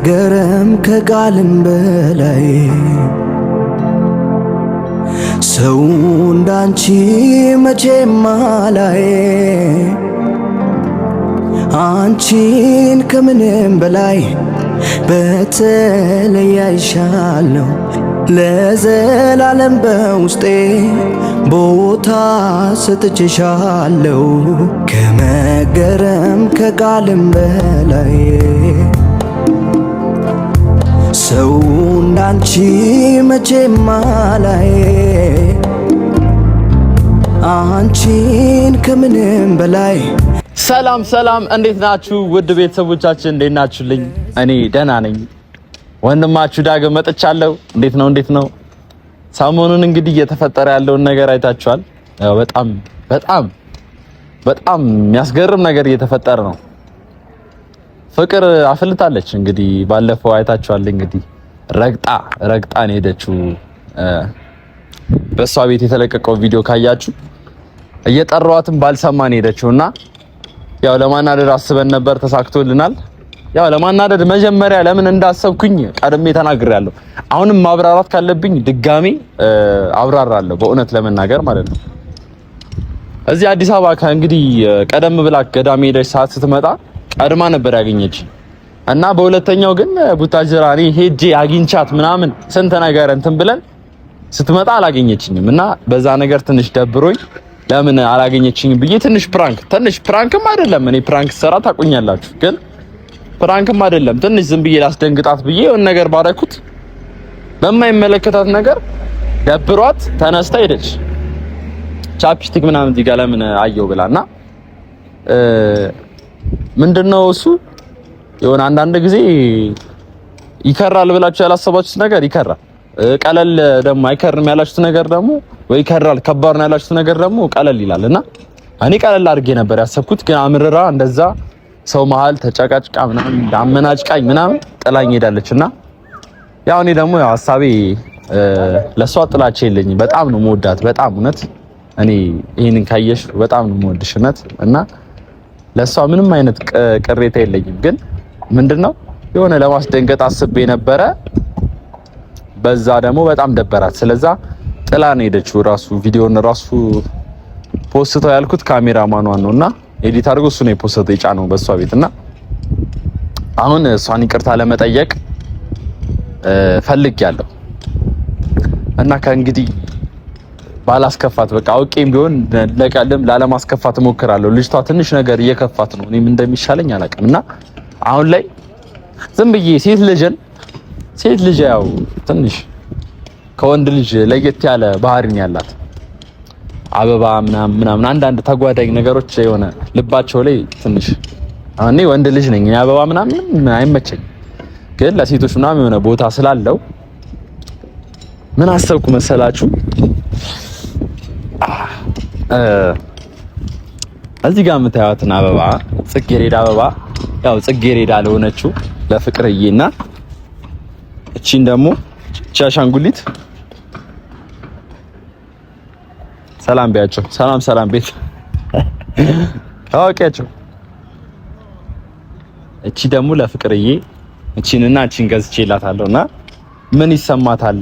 ከነገረም ከቃልም በላይ ሰው እንዳንቺ መቼም አላይ አንቺን ከምንም በላይ በተለይ አይሻለሁ ለዘላለም በውስጤ ቦታ ሰጥቼሻለሁ ከመገረም ከቃልም በላይ ሰው እንዳንቺ መቼም አላይ አንቺን ከምንም በላይ። ሰላም ሰላም፣ እንዴት ናችሁ ውድ ቤተሰቦቻችን? እንዴት ናችሁልኝ? እኔ ደህና ነኝ። ወንድማችሁ ዳግም መጥቻለሁ። እንዴት ነው? ሰሞኑን እንግዲህ እየተፈጠረ ያለውን ነገር አይታችኋል። በጣም የሚያስገርም ነገር እየተፈጠረ ነው። ፍቅር አፍልታለች። እንግዲህ ባለፈው አይታችኋል። እንግዲህ ረግጣን ሄደችው። በሷ ቤት የተለቀቀው ቪዲዮ ካያችሁ እየጠራዋትም ባልሰማን ሄደችውና ያው ለማናደድ አስበን ነበር፣ ተሳክቶልናል። ያው ለማናደድ መጀመሪያ ለምን እንዳሰብኩኝ ቀድሜ ተናግሬያለሁ። አሁንም ማብራራት ካለብኝ ድጋሚ አብራራለሁ፣ በእውነት ለመናገር ማለት ነው። እዚህ አዲስ አበባ ከእንግዲህ ቀደም ብላ ገዳሜ ሄደች ሰዓት ስትመጣ ቀድማ ነበር ያገኘች እና በሁለተኛው ግን ቡታጅራ እኔ ሄጄ አግኝቻት ምናምን ስንት ነገር እንትን ብለን ስትመጣ አላገኘችኝም እና በዛ ነገር ትንሽ ደብሮኝ ለምን አላገኘችኝም ብዬ ትንሽ ፕራንክም አይደለም፣ እኔ ፕራንክ ሰራ ታቁኛላችሁ፣ ግን ፕራንክም አይደለም፣ ትንሽ ዝም ብዬ ላስደንግጣት ብዬ የሆነ ነገር ባረኩት በማይመለከታት ነገር ደብሯት ተነስታ ሄደች። ቻፕስቲክ ምናምን እዚህ ጋር ለምን አየው ብላና ምንድነው እሱ የሆነ አንዳንድ ጊዜ ይከራል ብላችሁ ያላሰባችሁት ነገር ይከራል፣ ቀለል ደግሞ አይከርም ያላችሁት ነገር ደግሞ ወይ ይከራል፣ ከባድ ነው ያላችሁት ነገር ደግሞ ቀለል ይላልና እኔ ቀለል አድርጌ ነበር ያሰብኩት፣ ግን አምርራ እንደዛ ሰው መሀል ተጨቃጭቃ ምናምን አመናጭቃኝ ምናምን ጥላኝ ሄዳለችና ያው እኔ ደግሞ ያው ሐሳቤ ለሷ ጥላቻ የለኝም። በጣም ነው የምወዳት፣ በጣም እውነት እኔ ይሄንን ካየሽ በጣም ነው የምወድሽ እውነት እና ለሷ ምንም አይነት ቅሬታ የለኝም። ግን ምንድነው የሆነ ለማስደንገጥ አስቤ ነበረ፣ በዛ ደግሞ በጣም ደበራት። ስለዛ ጥላ ነው ሄደችው። ራሱ ቪዲዮን ራሱ ፖስተው ያልኩት ካሜራማኗን ነውና ኤዲት አድርጎ እሱ ነው የፖስተው የጫነው በሷ ቤትና አሁን እሷን ይቅርታ ለመጠየቅ ፈልጌያለሁ እና ከእንግዲህ ባላስከፋት በቃ አውቄም ቢሆን ለቀልም ላለማስከፋት እሞክራለሁ። ልጅቷ ትንሽ ነገር እየከፋት ነው፣ እኔም እንደሚሻለኝ አላውቅም እና አሁን ላይ ዝም ብዬ ሴት ልጅ ያው ትንሽ ከወንድ ልጅ ለየት ያለ ባህሪ ነው ያላት። አበባ ምናምን አንዳንድ ተጓዳኝ ነገሮች የሆነ ልባቸው ላይ ትንሽ እኔ ወንድ ልጅ ነኝ፣ አበባ ምናምን አይመቸኝ፣ ግን ለሴቶች ምናምን የሆነ ቦታ ስላለው ምን አሰብኩ መሰላችሁ? እዚህ ጋር የምታዩትን አበባ ጽጌሬዳ አበባ ያው ጽጌሬዳ ለሆነችው ለፍቅርዬና እቺን ደግሞ ቻሻንጉሊት ሰላም ቢያቸው፣ ሰላም ቤት ታውቂያቸው። እቺ ደግሞ ለፍቅርዬ እቺንና እቺን ገዝቼላታለሁና ምን ይሰማታል?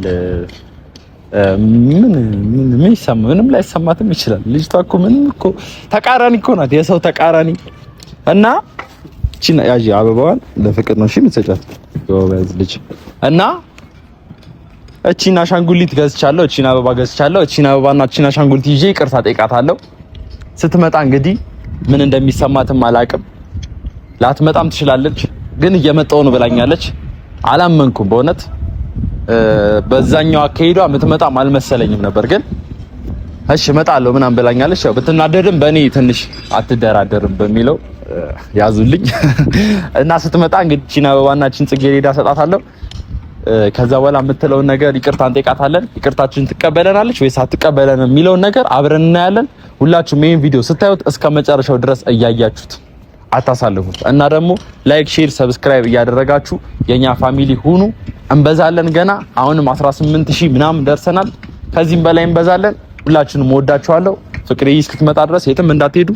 ምን ይሰማ? ምንም ላይሰማትም ይችላል። ልጅቷ እኮ ምንም እኮ ተቃራኒ እኮ ናት፣ የሰው ተቃራኒ እና እቺን ያጂ አበባዋን ለፍቅር ነው እሺ የምትሰጫት ጎበዝ ልጅ እና እቺን አሻንጉሊት ገዝቻለሁ፣ እቺን አበባ ገዝቻለሁ። እቺን አበባና እቺን አሻንጉሊት ይዤ ይቅርታ ጠይቃታለሁ። ስትመጣ እንግዲህ ምን እንደሚሰማትም አላቅም። ላትመጣም ትችላለች፣ ግን እየመጣሁ ነው ብላኛለች። አላመንኩም በእውነት በዛኛው አካሄዷ የምትመጣም አልመሰለኝም ነበር፣ ግን እሺ እመጣለሁ ምናምን ብላኛለች። ያው ብትናደድም በእኔ ትንሽ አትደራደርም በሚለው ያዙልኝ እና ስትመጣ እንግዲህ እቺን አበባና እቺን ጽጌረዳ ሰጣታለሁ። ከዛ በኋላ የምትለውን ነገር ይቅርታ እንጠይቃታለን። ይቅርታችን ትቀበለናለች ወይስ አትቀበለንም የሚለውን ነገር አብረን እናያለን። ሁላችሁም ይሄን ቪዲዮ ስታዩት እስከ መጨረሻው ድረስ እያያችሁት አታሳልፉት እና ደግሞ ላይክ፣ ሼር፣ ሰብስክራይብ እያደረጋችሁ የኛ ፋሚሊ ሁኑ። እንበዛለን ገና አሁንም 18000 ምናምን ደርሰናል። ከዚህም በላይ እንበዛለን። ሁላችሁንም ወዳችኋለሁ። ፍቅርዬ እስክትመጣ ድረስ የትም እንዳትሄዱ።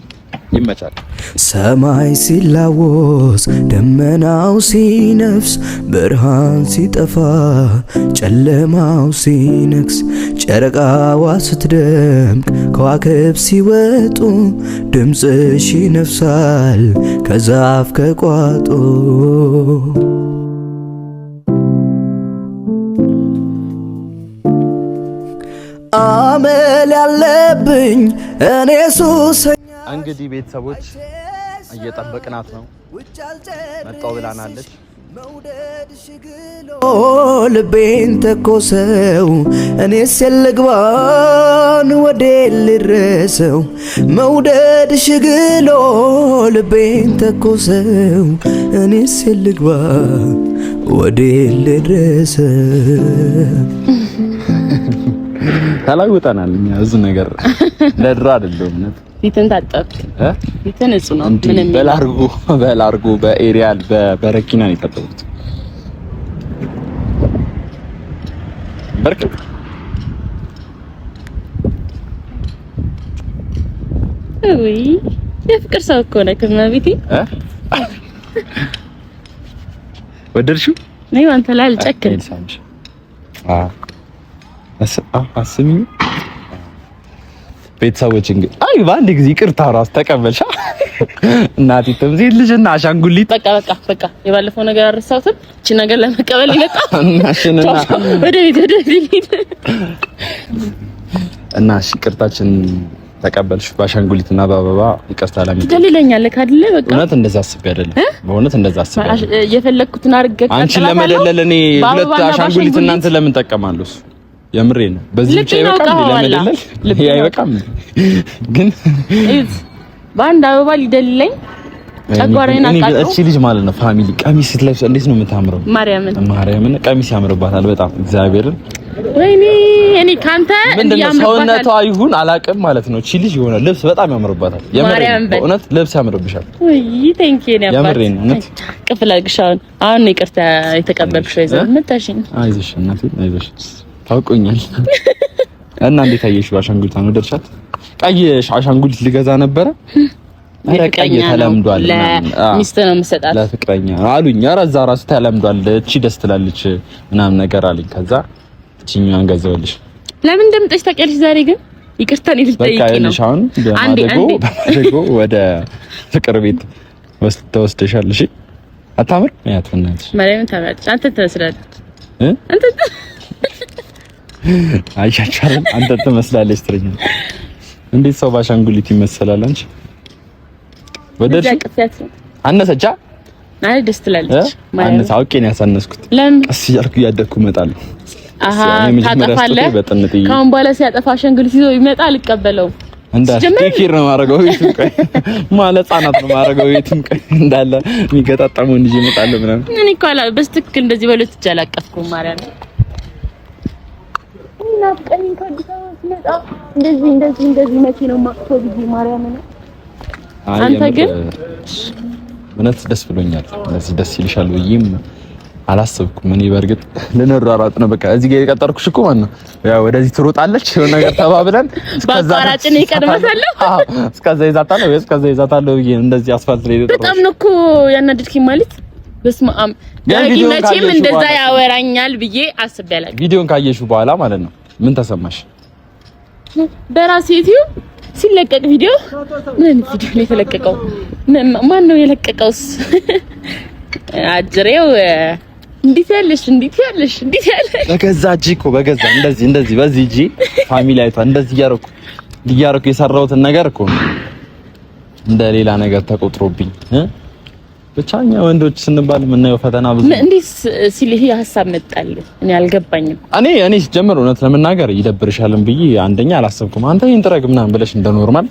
ይመቻል። ሰማይ ሲላወስ ደመናው ሲነፍስ ብርሃን ሲጠፋ ጨለማው ሲነግስ ጨረቃዋ ስትደምቅ ከዋክብት ሲወጡ ድምፅሽ ይነፍሳል ከዛፍ ከቋጦ አመል ያለብኝ እኔ ሱሰኛ። እንግዲህ ቤተሰቦች እየጠበቅናት ነው። መጣው ብላናለች። መውደድሽ ግሎ ልቤን ተኮሰው እኔስ የልግባን ወዴ ልድረሰው። መውደድሽ ግሎ ልቤን ተኮሰው እኔስ የልግባ ወዴ ልድረሰው። ተላውጠናል እኛ ብዙ ነገር ለድሮ አይደለም። ፊትን ታጠብክ ፊትን እጹ ነው። ምንም በላርጎ በኤሪያል በበረኪና ነው የታጠብኩት። በርክ ወይ የፍቅር ሰው እኮ ነህ ከመቤቴ ወደድሽው? ነይ አንተ ላይ አልጨክን። አስሚ ቤተሰቦች እንግዲህ በአንድ ጊዜ ይቅርታ ራስ ተቀበልሻ። እናቴ ተምዚ ልጅና አሻንጉሊት በቃ የባለፈው ነገር አረሳሁት። እቺ ነገር ለመቀበል ይመጣ እናሽንና ወደ ቤት እና ይቅርታችን ተቀበልሽ በአሻንጉሊትና በአበባ ይቅርታ ለምን ትደልለኛለህ አይደለ? በቃ እውነት እንደዛ አስቤ አይደለም። በእውነት እንደዛ አስቤ አይደለም። የፈለኩትን አርገክ አንቺን ለመደለል እኔ ሁለት አሻንጉሊት እናንተ ለምን ተጠቀማለሁ? የምሬ ነው። በዚህ ብቻ ይበቃም ለመደለል ይበቃም። ግን በአንድ አበባ ሊደልለኝ ጨጓራዬን አቃጥሎ እቺ ልጅ ማለት ነው ፋሚሊ ቀሚስ ስትለብስ እንዴት ነው የምታምረው! ማርያምን ቀሚስ ያምርባታል በጣም እግዚአብሔርን። ወይኔ እኔ ካንተ እንዲያምርባታል ሰውነቷ ይሁን አላቅም ማለት ነው። እቺ ልጅ የሆነ ልብስ በጣም ያምርባታል። የምሬን በእውነት ልብስ ያምርብሻል። ወይ ቴንክ ዩ ነው ያባል። የምሬን እውነት ቅፍላግሻውን አሁን ነው ይቅርታ የተቀበልኩሽ። ይዘን መጣሽኝ። አይዞሽ እናቴ አይዞሽ። ታውቆኛል እና እንዴት አየሽ? ባሻንጉሊት ነው ደርሻት። ቀይ አሻንጉሊት ልገዛ ነበረ። አረ ቀይ ተለምዷል። ለሚስት ነው የምሰጣት ለፍቅረኛ አሉኝ። ኧረ እዛ ራሱ ተለምዷል። እቺ ደስ ትላለች ምናምን ነገር አለኝ። ከዛ እቺኛን ገዛሁልሽ። ለምን እንደምጠሽ ታውቂያለሽ? ዛሬ ግን ይቅርታ ነው ልትጠይቂ ነው። በቃ አሁን በማደጎ ወደ ፍቅር ቤት ወስደሻል። እሺ አታምር ያት እናትሽ ማርያምን ታምራለች። አንተ ትመስላለች አንተ አይሻቻል አንተ ትመስላለች ትረኛ። እንዴት ሰው ባሻንጉሊት ይመስላል? አንቺ ወደድሽ? አነሰቻ አይ ደስ ትላለች። አነሳ አውቄ ነው ያሳነስኩት። ቀስ እያልኩ እያደግኩ እመጣለሁ። አሃ ታጠፋለህ። ካሁን በኋላ ሲያጠፋ አሻንጉሊት ይዞ ይመጣ አልቀበለውም። እንዳለ ቴኬር ነው ማረጋው ቤቱን ቆይ ማለት ህጻናት ነው ማረጋው ቤቱን ቆይ እንዳለ የሚገጣጣመው እንጂ ይመጣል ምናምን። እኔ እኮ በስትክክል እንደዚህ በሉት ይቻላቀፍኩ ማርያም እና ቀኝ ከአዲስ አበባ ሲመጣ እንደዚህ መኪናው ማቅቶ ቢዚ ማርያም ነው። አንተ ግን እውነት ደስ ብሎኛል። እንደዚህ ደስ ይልሻል ብዬም አላሰብኩም። እኔ በርግጥ ልንሯሯጥ ነው በቃ እዚህ ጋር የቀጠርኩሽ እኮ ማለት ነው። ያው ወደዚህ ትሮጣለች የሆነ ነገር ተባብለን ባቋራጭ ነው ይቀድማታለሁ። አዎ እስከዛ ይዛታለሁ ብዬ እንደዚህ አስፋልት ላይ በጣም ነው እኮ ያናድድኪኝ ማለት በስመ አብ ዳጊነቴም እንደዛ ያወራኛል ብዬ አስቤያለሁ። ቪዲዮን ካየሽው በኋላ ማለት ነው ምን ተሰማሽ? በራሴ ዩቲዩብ ሲለቀቅ ቪዲዮ ምን ቪዲዮ ነው የተለቀቀው? ማን ነው የለቀቀውስ? አጅሬው እንዴት ያለሽ በገዛ እጅ እኮ በገዛ እንደዚህ በዚህ እጅ ፋሚሊ አይቷ እንደዚህ እያረኩ የሰራሁትን ነገር እኮ እንደ ሌላ ነገር ተቆጥሮብኝ ብቻኛ ወንዶች ስንባል የምናየው ፈተና ብዙ ነው። እንዴት ሲል ይሄ ሀሳብ መጣል እኔ አልገባኝም። እኔ ሲጀምር እውነት ለመናገር ይደብርሻልን ብዬ አንደኛ አላሰብኩም። አንተ ይሄን ጥረግ ምናምን ብለሽ እንደ ኖርማል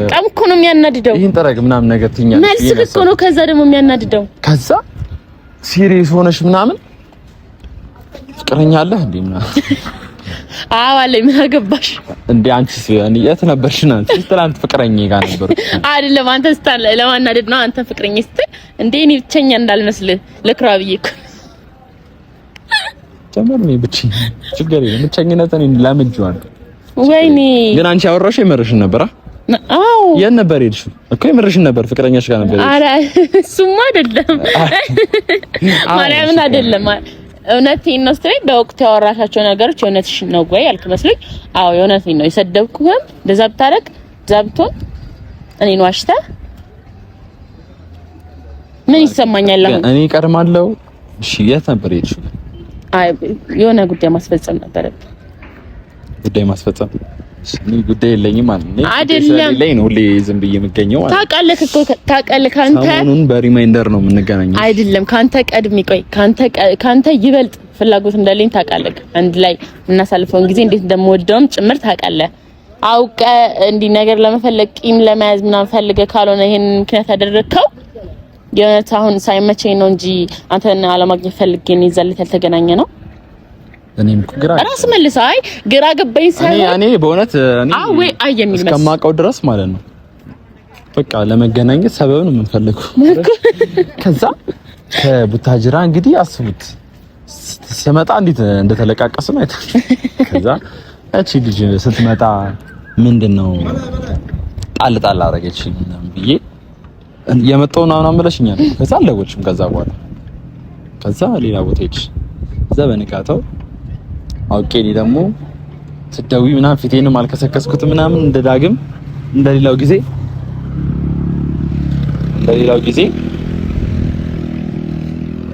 በጣም እኮ ነው የሚያናድደው። ይሄን ጥረግ ምናምን ነገር ትኛለሽ መልስ እኮ ነው። ከዛ ደግሞ የሚያናድደው ከዛ ሲሪየስ ሆነሽ ምናምን ፍቅረኛ አለህ እንዴ ምናምን አዎ አለኝ። ምን አገባሽ እንዴ አንቺስ? እኔ የት ነበርሽ? ትናንት ፍቅረኛዬ ጋር ነበር አይደለም? አንተ ስታል ለማናደድ ነው። አንተ ፍቅረኛዬ ስትል እንዴ እኔ ብቸኛ እንዳልመስልህ ለክራ ብዬ እኮ ጀመርኩ። ብቻዬን ችግር የለም ብቸኝነት እኔ ላምጄዋለሁ። ወይኔ ግን አንቺ ያወራሽ የመረሽን ነበር አዎ የት ነበር የሄድሽው? እኮ የምርሽን ነበር ፍቅረኛሽ ጋር ነበር? ኧረ እሱማ አይደለም ማርያምን አይደለም። እውነቴን ነው ስትለኝ በወቅቱ ያወራሻቸው ነገሮች የእውነትሽን ነው ወይ ያልክ መስሎኝ፣ አዎ የእውነቴን ነው። የሰደብኩህም እንደዛ ብታረግ ዛብቶን እኔን ዋሽተህ ምን ይሰማኛል? አሁን እኔ ቀድማለሁ። እሺ የት ነበር የሄድሽው? አይ የሆነ ጉዳይ ማስፈጸም ነበረብኝ። ጉዳይ ማስፈጸም? እኔ ጉዳይ የለኝም ማለት ነው አይደለም። ነው ሁሌ ዝም ብዬ የምገኘው ማለት ታውቃለህ እኮ ታውቃለህ። ካንተ ሰሞኑን በሪማይንደር ነው የምንገናኘው አይደለም። ካንተ ቀድሜ ቆይ ካንተ ይበልጥ ፍላጎት እንደሌለኝ ታውቃለህ። አንድ ላይ የምናሳልፈውን ጊዜ እንዴት እንደምወደውም ጭምር ታውቃለህ። አውቀ እንዲህ ነገር ለመፈለግ ቂም ለመያዝ ምናምን ፈልገህ ካልሆነ ይሄን ምክንያት ያደረግከው የእውነት አሁን ሳይመቸኝ ነው እንጂ አንተን አለማግኘት ፈልጌ ነው ይዛለት ያልተገናኘ ነው። እኔም ግራ ራስ መልስ አይ ግራ ገባኝ ሳይሆን እኔ በእውነት ወይ አይ የሚል መስል እስከማውቀው ድረስ ማለት ነው በቃ ለመገናኘት ሰበብ ነው የምንፈልገው። ከዛ ከቡታጅራ እንግዲህ አስቡት ስመጣ እንዴት እንደተለቃቀስን አይታችሁ። ከዛ እቺ ልጅ ስትመጣ ምንድነው ጣል አደረገችኝ ምናምን ብዬ የመጣውን አሁን አመለሽኛል። ከዛ አልደወልሽም። ከዛ ሌላ ቦታ ሄድሽ። ከዛ በንጋታው አውቄ እኔ ደግሞ ስትደውይ ምናምን ፊቴንም አልከሰከስኩትም ምናምን እንደዳግም እንደሌላው ጊዜ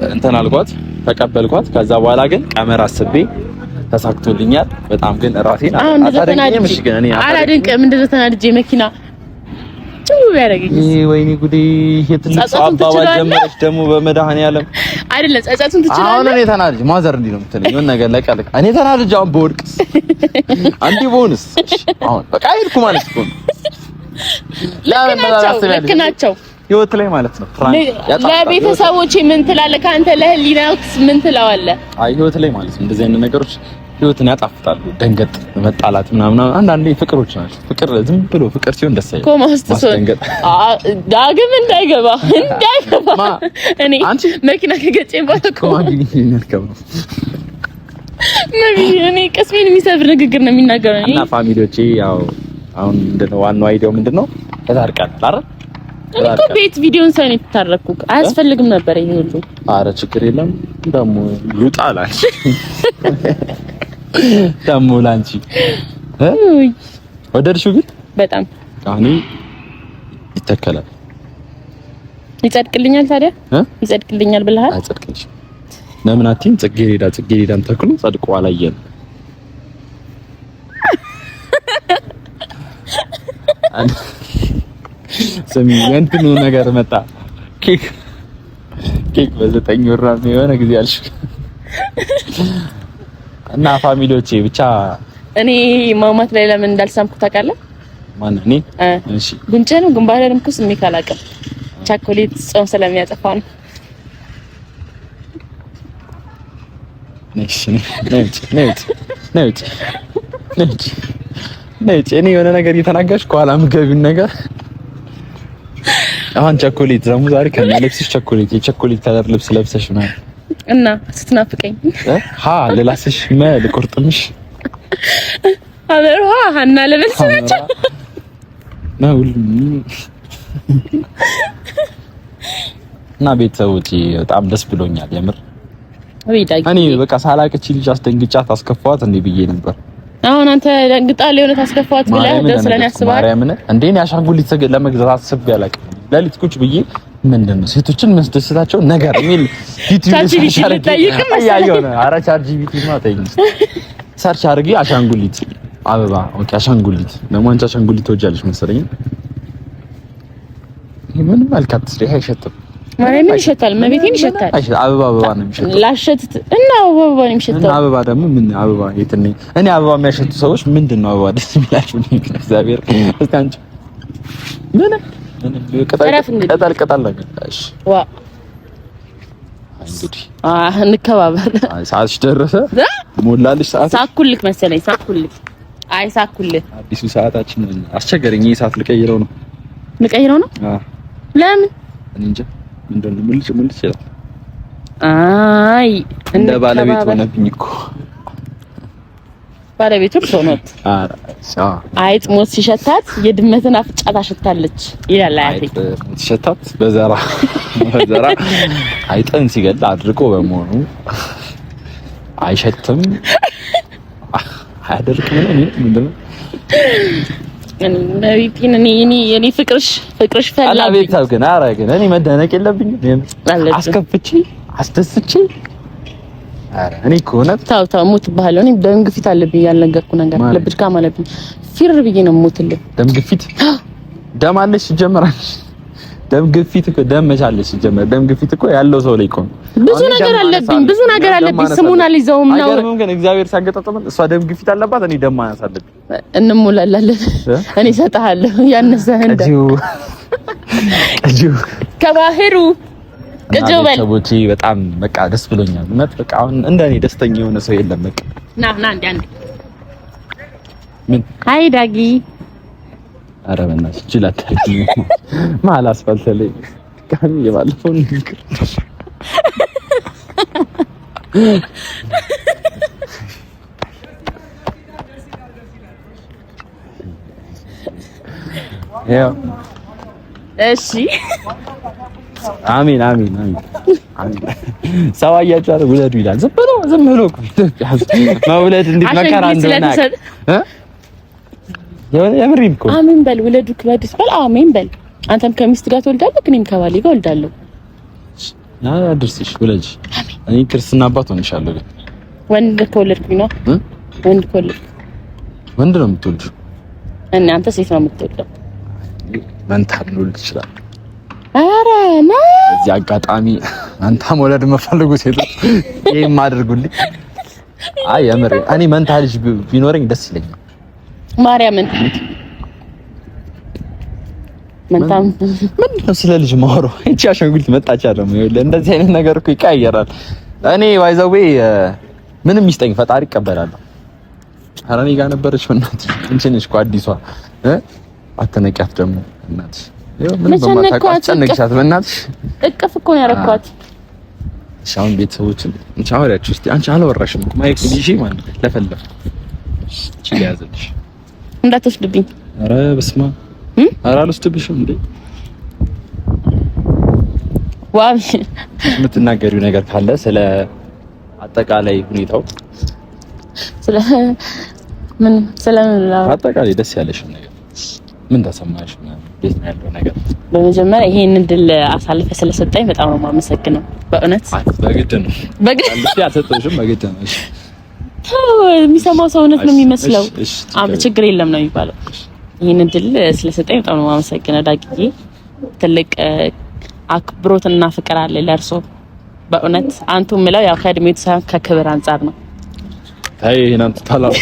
እንትን አልኳት፣ ተቀበልኳት። ከዛ በኋላ ግን ቀመር አስቤ ተሳክቶልኛል። በጣም ግን ራሴን አታደንቅኝም? እሺ ግን እኔ አላደንቅም። እንደዛ ተናድጄ መኪና ያረጋግኝ ወይኔ ጉዴ! የትልቅ አባባ ጀመረች ደግሞ በመድኃኒዓለም አይደለም። ጸጸቱን ትችላለህ። አሁን እኔ ተናድጄ ማዘር እንዲህ ነው የምትለኝ የሆነ ነገር ለቀልቅ እኔ ተናድጄ አሁን በወድቅስ አንዴ በሆንስ አሁን በቃ ሄድኩ ማለት ነው። ልክ ናቸው ህይወት ላይ ማለት ነው። ለቤተሰቦቼ ምን ትላለህ? ከአንተ ለህሊናውስ ምን ትለዋለህ? አይ ህይወት ላይ ማለት ነው እንደዚህ አይነት ነገሮች ህይወትን ያጣፍጣሉ። ደንገጥ መጣላት ምናምን አንዳንዴ ፍቅሮች ናቸው። ፍቅር ዝም ብሎ ፍቅር ሲሆን ደስ አይልም። ማስደንገጥ ዳግም እንዳይገባ እኔ መኪና ከገጨኝ በኋላ እኔ ቀስሜን የሚሰብር ንግግር ነው የሚናገረው። እና ፋሚሊዎቼ ያው አሁን ምንድነው ዋናው አይዲያው ምንድነው? ተታርቀናል አይደል? እኔ እኮ ቤት ቪዲዮን ሳይን የተታረኩ አያስፈልግም ነበር ይሄ ሁሉ። አረ ችግር የለም ደግሞ ይውጣላል ደሞ ላንቺ ወደድሽው ግን በጣም አሁን ይተከላል። ይጸድቅልኛል ታዲያ ይጸድቅልኛል ብለሃል? አይጸድቅልሽ ለምን አትይም? ጽጌረዳን ተክሉ ጸድቆ አላየን። ስሚ እንትኑ ነገር መጣ። ኬክ በ9 ወር የሆነ ጊዜ አልሽ እና ፋሚሊዎቼ ብቻ እኔ ማማት ላይ ለምን እንዳልሳምኩ ታውቃለህ? ማን እኔ? እሺ ጉንጭህንም ግንባርህንም እኮ ስሜ ካላቀም ቻኮሌት ጾም ስለሚያጠፋ ነው። ነጭ እኔ የሆነ ነገር እየተናገርሽ ከኋላ ምገቢውን ነገር አሁን ቻኮሌት ደግሞ ዛሬ ከነ ልብስሽ የቻኮሌት ከለር ልብስ ለብሰሽ ነው እና ስትናፍቀኝ ልላስሽ ልቆርጥምሽ አበርዋ ሀና ለበልስናቸው ነው እና ቤተሰቦቼ በጣም ደስ ብሎኛል የምር። እኔ በቃ ሳላቅቺ ልጅ አስደንግጫት አስከፋዋት እንዴ ብዬ ነበር። አሁን አንተ ደንግጣል የሆነ ታስከፋዋት ብለህ ደስለኝ ያስባል ማርያምን እንዴ እኔ አሻንጉሊት ለመግዛት አስቤ አላውቅም። ለሊት ቁጭ ብዬ ምንድነው ሴቶችን መስደስታቸው ነገር የሚል ዩቲዩብ ቻርት ጂፒቲ ማተኝ ሰርች አድርጌ አሻንጉሊት አበባ ኦኬ አሻንጉሊት ለማንቻ አሻንጉሊት ወጃለሽ መሰለኝ። ምንም አልካት ስለህ አይሸጥም ማርያምን ይሸታል መቤቴን ይሸታል። አበባ ነው የሚሸተው ላሸት እና አበባ ነው የሚሸተው። እና አበባ ደግሞ ምን አበባ የትነኝ እኔ አበባ የሚያሸቱ ሰዎች ምንድነው አበባ ደስ የሚላችሁ? እግዚአብሔር እስቲ አንቺ ምን ቅጠል ነገር እሺ ዋ እንግዲህ እንከባበር። ሰዓትሽ ደረሰ ሞላልሽ ሰዓት ሳኩልክ መሰለኝ ሳኩልክ ሳኩልክ አዲሱ ሰዓታችን አስቸገረኝ። ይሄ ሰዓት ልቀይረው ነው ለምን እኔ እንጃ ምንድነው ሙልጭ ይላል። አይ እንደ ባለቤት ሆነብኝ እኮ ባለቤቱ ሶኖት አይጥ ሞት ሲሸታት የድመትን አፍጫ ታሸታለች ይላል አያቴ። ሲሸታት በዘራ አይጥን ሲገል አድርቆ በመሆኑ አይሸትም አያደርቅም። ምንድነው እኔ ፍቅርሽ ፈላልኝ አላቤታው ግን አረጋግን እኔ መደነቅ የለብኝም አስከፍቼ አስደስቼ አረ እኔ ከሆነ ታው ሞት ባህለው እኔ ደም ግፊት አለብኝ ያልነገርኩ ነገር ለብቻ ማለብኝ ፊር ብዬ ነው ሞትልኝ። ደም ግፊት ደም አለሽ ይጀምራል። ደም ግፊት እኮ ደም መቻለሽ ይጀምራል። ደም ግፊት እኮ ያለው ሰው ላይ ቆም ብዙ ነገር አለብኝ ስሙን አልይዘውም ነው። አይገርምም ግን እግዚአብሔር ሲያገጣጥመን እሷ ደም ግፊት አለባት እኔ ደም ማነስ አለብኝ። እንሞላላለን እኔ እሰጥሃለሁ ያነሰህ እንደ እጁ ከባህሩ ገጆበል ሰቦቼ በጣም በቃ ደስ ብሎኛል። እውነት በቃ አሁን እንደኔ ደስተኛ የሆነ ሰው የለም። በቃ ና አንዴ ምን አይ ዳጊ ኧረ በእናትሽ ይችላል ማል አስፋልት ላይ ካሚ የባለፈው ንግግር ያው እሺ አሜን ሰው አያቻለ ውለዱ ይላል። ዝም ብሎ መውለድ እንዴት መከራ እንደሆነ የምሬን እኮ አሜን በል ውለዱ ክበድስ በል አሜን በል። አንተም ከሚስት ጋር ትወልዳለህ እኔም ከባሌ ጋር ወልዳለሁ። አድርስሽ ውለጅ። እኔ ክርስትና አባት ሆንሻለሁ። ግን ወንድ ከወለድኩኝ ነው ወንድ ነው የምትወልጂው እና አንተ ሴት ነው የምትወልደው። መንታ ልወልድ ይችላል። ኧረ ና እዚህ አጋጣሚ መንታ መውለድ የምፈልጉ ሴቶች ይሄን አድርጉልኝ። አይ የምር እኔ መንታ ልጅ ቢኖረኝ ደስ ይለኛል። ማርያምን መንታም ምን ነው ስለ ልጅ ማወራው? እቺ አሻንጉሊት መጣች አይደል? እንደዚህ አይነት ነገር እኮ ይቀያየራል። እኔ ባይዘዌ ምንም ይስጠኝ ፈጣሪ ይቀበላለሁ። ኧረ እኔ ጋር ነበረች በእናትሽ እንቺ ነሽ እኮ አዲሷ አትነቂያት ደግሞ እናትሽ ምን በማታውቃት በእናትሽ እቅፍ እኮ ነው ያረኳት። ሻውን ቤተሰቦችን እንቻወራችሁ እስቲ አንቺ አላወራሽም እኮ ማይክ ልጅ ማለት ለፈለፍ እቺ ያዘልሽ እንዳትወስድብኝ። ኧረ በስመ አብ ኧረ አልወስድብሽም እንዴ። ዋው የምትናገሪው ነገር ካለ ስለ አጠቃላይ ሁኔታው ስለ አጠቃላይ ደስ ያለሽ ነገር ምን ተሰማሽ? እንዴት ነው ያለው ነገር? በመጀመሪያ ይሄን እድል አሳልፈ ስለሰጠኝ በጣም ነው የማመሰግነው። በእውነት በግድ ነው ያልሰጠሽም በግድ ነው። እሺ የሚሰማው ሰው እውነት ነው የሚመስለው። ችግር የለም ነው የሚባለው። ይሄን እድል ስለሰጠኝ በጣም ነው የማመሰግነው ዳጊዬ። ትልቅ አክብሮትና ፍቅር አለ ለእርሶ። በእውነት አንቱ የምለው ያው ከእድሜቱ ሳይሆን ከክብር አንጻር ነው። አይ እናንተ ታላቁ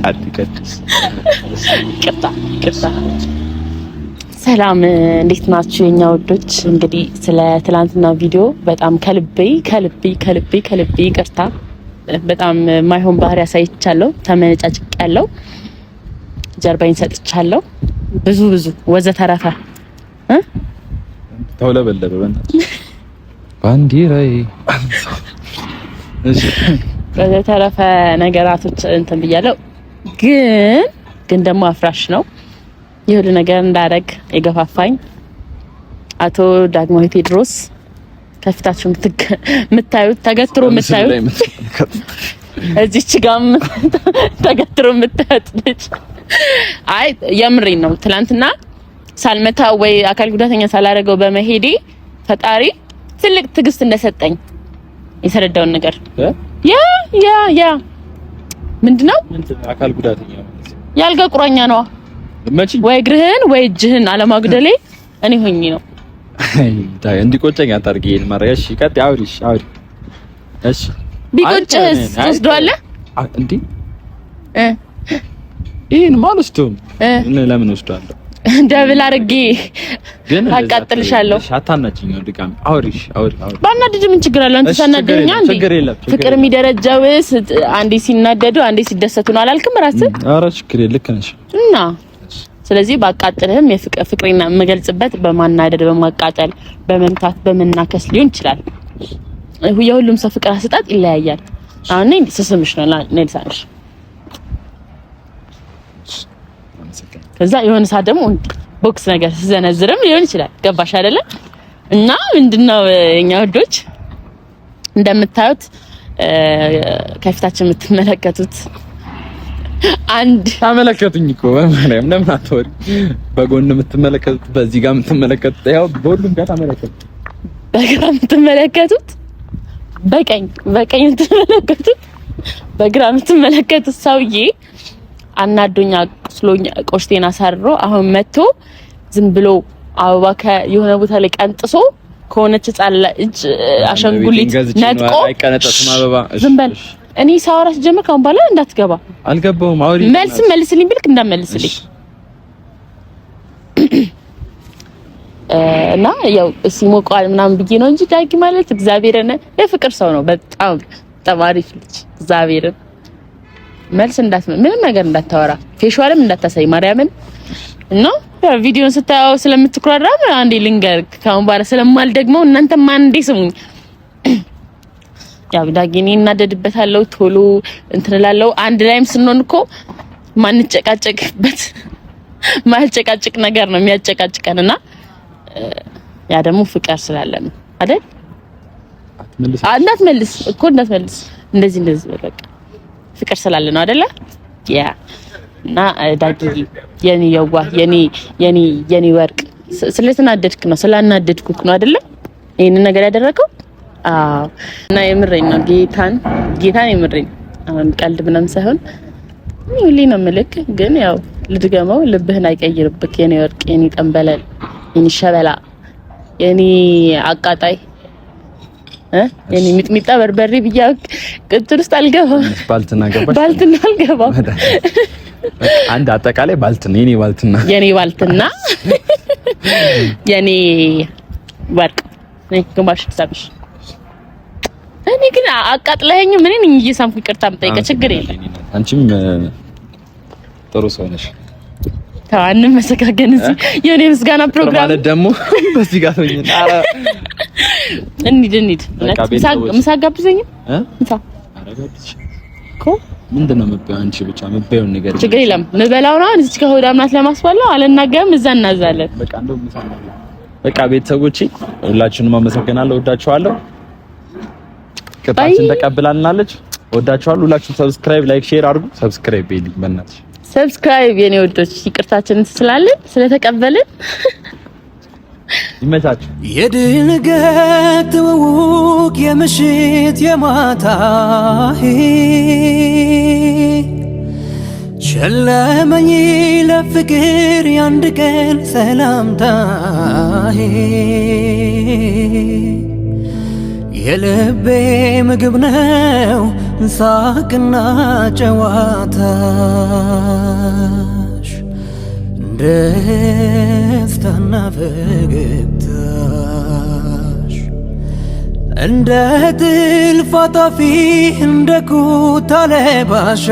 ቀጥቅጥስ ቅጣ ሰላም፣ እንዴት ናችሁ የኛ ወዶች? እንግዲህ ስለ ትላንትና ቪዲዮ በጣም ከልቤ ይቅርታ። በጣም ማይሆን ባህሪ ያሳይቻለሁ፣ ተመነጫጭቄያለሁ፣ ጀርባዬን ሰጥቻለሁ፣ ብዙ ወዘተረፈ ተውለበለበ በእናትሽ ባንዲራዬ ወዘተረፈ ነገራቶች እንትን ብያለሁ። ግን ደግሞ አፍራሽ ነው ይሁሉ ነገር እንዳደረግ የገፋፋኝ አቶ ዳግማዊ ቴዎድሮስ ከፊታችሁ የምታዩት ተገትሮ የምታዩት እዚች ጋም ተገትሮ የምታዩት ልጅ አይ የምሬን ነው። ትላንትና ሳልመታ ወይ አካል ጉዳተኛ ሳላደርገው በመሄዴ ፈጣሪ ትልቅ ትዕግስት እንደሰጠኝ የተረዳውን ነገር ያ ምንድነው አካል ጉዳተኛ ያልጋ ቁራኛ ነው። ወይ እግርህን ወይ እጅህን አለማግደሌ እኔ ሆኜ ነው እንዲቆጨኝ አታርጊኝ። ማርያሽ ቀጥ አውሪ። እሺ ቢቆጭህስ ትወስደዋለህ እንዴ? ይሄን ማለስቱም ለምን ወስዳለሁ? ደብል አድርጌ ግን አቃጥልሻለሁ። አታናጭኝ ነው ድጋሚ አውሪ። ባናድድ ምን ችግር አለው? አንተ ሳናደኛ እንዴ ፍቅር የሚደረጃው አንዴ ሲናደዱ አንዴ ሲደሰቱ ነው አላልክም ራስህ? ኧረ ችግር ልክ ነሽ እና ስለዚህ ባቃጥልህም የፍቅሬን የምገልጽበት በማናደድ በማቃጠል በመምታት በመናከስ ሊሆን ይችላል። የሁሉም ሰው ፍቅር አሰጣጥ ይለያያል። አሁን ስስምሽ ነው ኔልሳንሽ ከዛ የሆነ ሰዓት ደግሞ ቦክስ ነገር ሲዘነዝርም ሊሆን ይችላል። ገባሽ አይደለ? እና ምንድነው የኛ ወዶች እንደምታዩት ከፊታችን የምትመለከቱት አንድ ታመለከቱኝ እኮ በማርያም ለምን አትወሪ? በጎን የምትመለከቱት በዚህ ጋር የምትመለከቱት ያው በሁሉም ጋር ታመለከቱት። በግራ የምትመለከቱት በቀኝ የምትመለከቱት በግራ የምትመለከቱት ሰውዬ አናዶኛ ቁስሎኛ ቆሽቴና ሳርሮ አሁን መጥቶ ዝም ብሎ አበባ ከየሆነ ቦታ ላይ ቀንጥሶ ከሆነች ህጻን እጅ አሻንጉሊት ነጥቆ አይቀነጠስም አበባ። ዝም በል እኔ ሳወራሽ ጀመር ካሁን በኋላ እንዳትገባ። አልገባውም። አውሪ መልስልኝ ብልክ እንዳትመልስልኝ እና ያው ሲሞቀዋል ምናምን ብዬ ነው እንጂ ዳጊ ማለት እግዚአብሔርን የፍቅር ሰው ነው። በጣም ተማሪፍ ልጅ እግዚአብሔርን መልስ ምንም ነገር እንዳታወራ ፌሻልም እንዳታሳይ ማርያምን እና ቪዲዮን ስታየው ስለምትኩራራ አንዴ ልንገርክ ካሁን በኋላ ስለማልደግመው እናንተ ማን እንዴ ስሙኝ። ያው ዳጊኔ እናደድበታለሁ ቶሎ እንትን እላለሁ። አንድ ላይም ስንሆን እኮ ማልጨቃጨቅ ነገር ነው የሚያጨቃጭቀንና ያ ደግሞ ፍቅር ስላለ ነው አይደል? እንዳትመልስ እንደዚህ በቃ ፍቅር ስላለ ነው አይደለ? ያ እና ዳጊ የኔ የዋህ የኔ ወርቅ ስለተናደድክ ነው ስላናደድኩክ ነው አይደለ ይሄንን ነገር ያደረገው? አዎ። እና የምሬን ነው ጌታን የምሬን አሁን ቀልድ ምናምን ሳይሆን ሁሌ ነው የምልክ። ግን ያው ልድገመው ልብህን አይቀይርብክ የኔ ወርቅ የኔ ጠንበለል የኔ ሸበላ የኔ አቃጣይ የኔ ሚጥሚጣ በርበሬ ብያ ቅጥር ውስጥ አልገባም። ባልትና አልገባም። አንድ አጠቃላይ ባልትና የኔ ባልትና የኔ ወርቅ ግማሽ ተሳብሽ እኔ ግን አቃጥለኸኝ ምን ነኝ እየሳምኩ ይቅርታ የምጠይቀ ችግር የለም። አንቺም ጥሩ ሰው ነሽ። ታዋን መሰካገን እዚህ የኔ ምስጋና ፕሮግራም ማለት ደግሞ በዚህ ጋር ሆኜ እንሂድ ምሳ ጋብዘኝ ምሳ እኮ ምንድነው የምትበይው አንቺ ብቻ የምትበይው ነገር ችግር የለም ምበላው ነው እዚህ ከሆዳ ምናት ለማስባለው አልናገርም እዛ እናዛለን። በቃ እንደው ምሳ በቃ ቤተሰቦቼ ሁላችሁንም አመሰግናለሁ ወዳችኋለሁ። ከታችን ተቀብላልናለች ወዳችኋለሁ። ሁላችሁም ሰብስክራይብ ላይክ ሼር አድርጉ። ሰብስክራይብ በይልኝ በእናትሽ ሰብስክራይብ የኔ ወዶች ይቅርታችንን ስላለን ስለተቀበልን ይመቻችሁ። የድንገት ትውውቅ የምሽት የማታ ሸለመኝ ለፍቅር ያንድ ቀን ሰላምታ የልቤ ምግብ ነው ሳቅና ጨዋታሽ ደስታና ፈገግታሽ እንደ ጥልፍ አጣፊ እንደ ኩታ ለባሽ